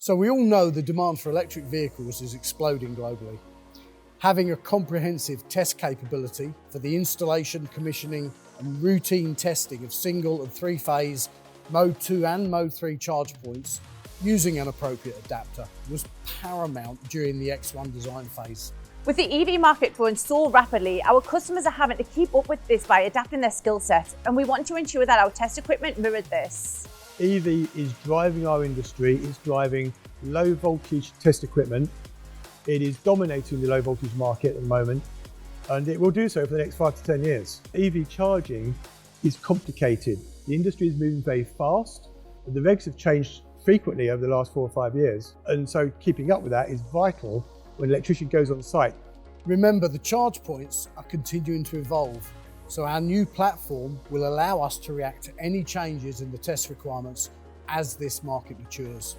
So we all know the demand for electric vehicles is exploding globally. Having a comprehensive test capability for the installation, commissioning and routine testing of single and three-phase Mode 2 and Mode 3 charge points using an appropriate adapter was paramount during the X1 design phase. With the EV market growing so rapidly, our customers are having to keep up with this by adapting their skill set, and we want to ensure that our test equipment mirrored this. EV is driving our industry, it's driving low voltage test equipment. It is dominating the low voltage market at the moment, and it will do so for the next 5 to 10 years. EV charging is complicated. The industry is moving very fast, and the regs have changed frequently over the last 4 or 5 years. And so keeping up with that is vital when an electrician goes on site. Remember, the charge points are continuing to evolve, so our new platform will allow us to react to any changes in the test requirements as this market matures.